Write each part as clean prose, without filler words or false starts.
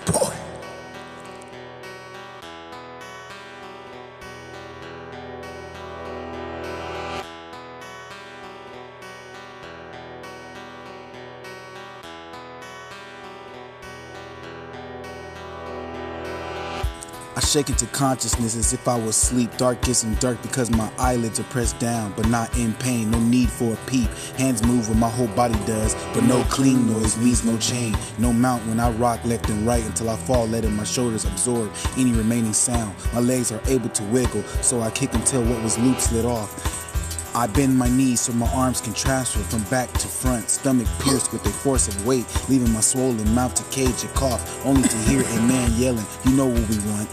Boy. I shake into consciousness as if I was asleep, dark kissing dark because my eyelids are pressed down, but not in pain, no need for a peep. Hands move when my whole body does, but no clean noise means no chain. No mount when I rock left and right until I fall, letting my shoulders absorb any remaining sound. My legs are able to wiggle, so I kick until what was loop slid off. I bend my knees so my arms can transfer from back to front, stomach pierced with a force of weight, leaving my swollen mouth to cage a cough, only to hear a man yelling, "You know what we want."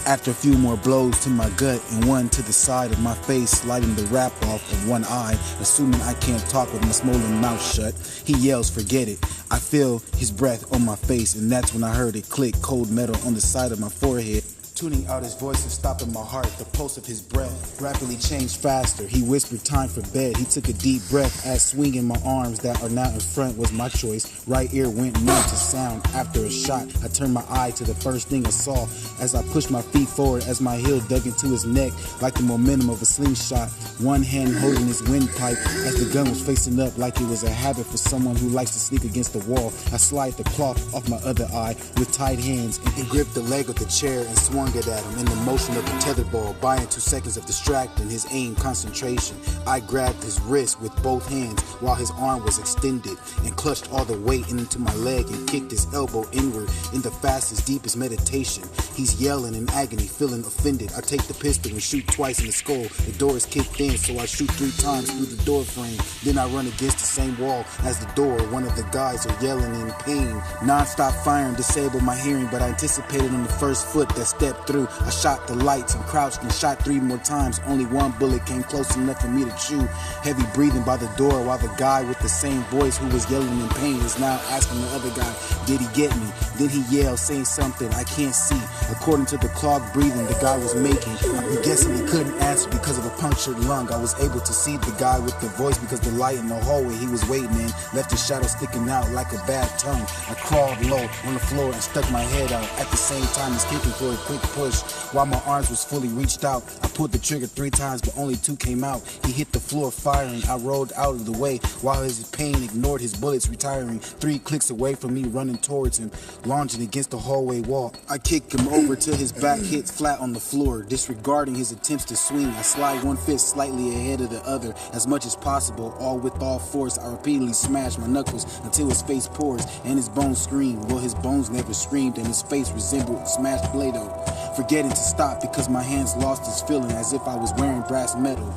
After a few more blows to my gut and one to the side of my face, sliding the wrap off of one eye, assuming I can't talk with my swollen mouth shut, he yells, "Forget it." I feel his breath on my face, and that's when I heard it click, cold metal on the side of my forehead. Tuning out his voice and stopping my heart, the pulse of his breath rapidly changed faster. He whispered time for bed. He took a deep breath as swinging my arms that are now in front was my choice. Right ear went numb to sound. After a shot, I turned my eye to the first thing I saw as I pushed my feet forward as my heel dug into his neck like the momentum of a slingshot. One hand holding his windpipe as the gun was facing up like it was a habit for someone who likes to sneak against the wall. I slid the cloth off my other eye with tight hands and gripped the leg of the chair and swung it at him in the motion of the tetherball, buying 2 seconds of distracting his aim concentration. I grabbed his wrist with both hands while his arm was extended and clutched all the weight into my leg and kicked his elbow inward in the fastest, deepest meditation. He's yelling in agony, feeling offended. I take the pistol and shoot twice in the skull. The door is kicked in, so I shoot 3 times through the door frame. Then I run against the same wall as the door. One of the guys are yelling in pain. Non-stop firing disabled my hearing, but I anticipated on the first foot that stepped through. I shot the lights and crouched and shot 3 more times. Only one bullet came close enough for me to chew. Heavy breathing by the door while the guy with the same voice who was yelling in pain is now asking the other guy, "Did he get me?" Then he yelled, saying something I can't see. According to the clogged breathing the guy was making, I'm guessing he couldn't answer because of a punctured lung. I was able to see the guy with the voice because the light in the hallway he was waiting in left his shadow sticking out like a bad tongue. I crawled low on the floor and stuck my head out at the same time as kicking for a quick push. While my arms was fully reached out, I pulled the trigger 3 times but only 2 came out. He hit the floor firing. I rolled out of the way while his pain ignored his bullets retiring. 3 clicks away from me running towards him, lunging against the hallway wall. I kicked him over till his back hit flat on the floor. Disregarding his attempts to swing, I slide one fist slightly ahead of the other as much as possible. All with all force, I repeatedly smash my knuckles until his face pours and his bones scream. Well, his bones never screamed and his face resembled smashed Play-Doh. Forgetting to stop because my hands lost its feeling as if I was wearing brass metal.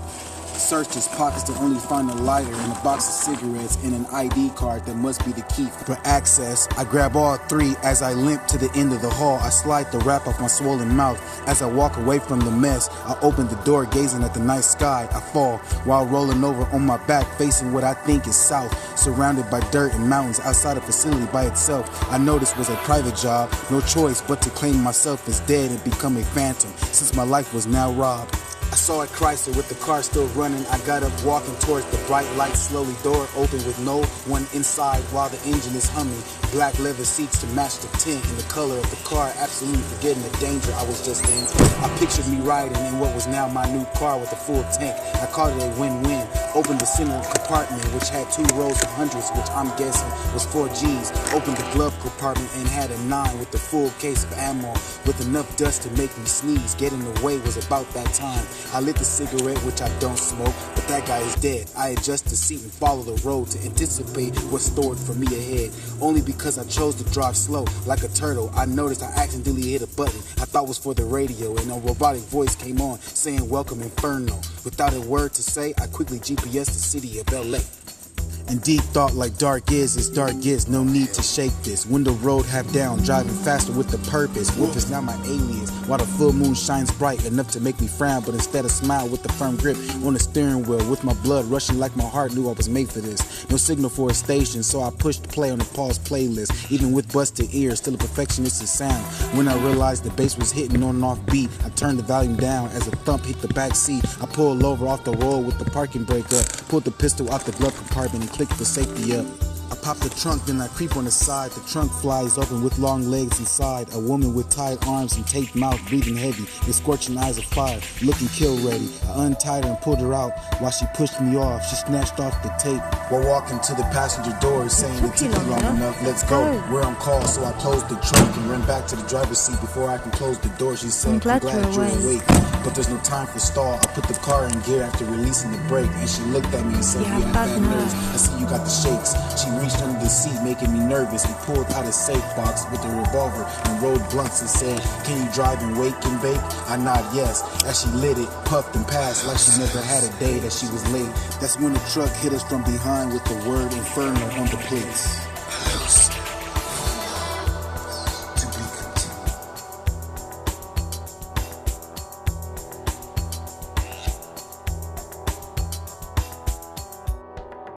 Searched his pockets to only find a lighter and a box of cigarettes and an ID card that must be the key for access. I grab all 3 as I limp to the end of the hall. I slide the wrap off my swollen mouth. As I walk away from the mess, I open the door gazing at the night sky. I fall while rolling over on my back facing what I think is south, surrounded by dirt and mountains outside a facility by itself. I know this was a private job, no choice but to claim myself as dead and become a phantom since my life was now robbed. I saw a Chrysler with the car still running. I got up walking towards the bright light, slowly door open with no one inside while the engine is humming. Black leather seats to match the tint and the color of the car, absolutely forgetting the danger I was just in. I pictured me riding in what was now my new car with a full tank. I called it a win-win. Opened the center compartment which had 2 rows of hundreds, which I'm guessing was 4 G's. Opened the glove compartment and had a 9 with the full case of ammo with enough dust to make me sneeze. Getting away was about that time. I lit the cigarette, which I don't smoke, but that guy is dead. I adjust the seat and follow the road to anticipate what's stored for me ahead. Only because I chose to drive slow, like a turtle, I noticed I accidentally hit a button I thought was for the radio, and a robotic voice came on saying, "Welcome Inferno." Without a word to say, I quickly GPS the city of LA. And deep thought like dark is dark is, no need to shake this. Window road half down, driving faster with the purpose. Wolf is now my alias, while the full moon shines bright enough to make me frown, but instead a smile with the firm grip on the steering wheel. With my blood rushing like my heart knew I was made for this. No signal for a station, so I pushed play on the pause playlist. Even with busted ears, still a perfectionist in sound. When I realized the bass was hitting on and off beat, I turned the volume down as a thump hit the back seat. I pulled over off the roll with the parking brake up, pulled the pistol out the glove compartment and clicked the safety up. I pop the trunk, then I creep on the side. The trunk flies open with long legs inside. A woman with tied arms and taped mouth, breathing heavy, with scorching eyes of fire, looking kill ready. I untied her and pulled her out. While she pushed me off, she snatched off the tape. We're walking to the passenger door, saying it took you long enough, let's go. We're on call, so I closed the trunk and ran back to the driver's seat. Before I can close the door, she said, I'm glad you're awake, but there's no time for stall. I put the car in gear after releasing the brake, and she looked at me and said, you have bad nerves. I see you got the shakes. She reached under the seat, making me nervous, and pulled out a safe box with a revolver and rolled blunts and said, can you drive and wake and bake? I nod yes, as she lit it, puffed and passed like she never had a day that she was late. That's when the truck hit us from behind with the word Inferno on the plates.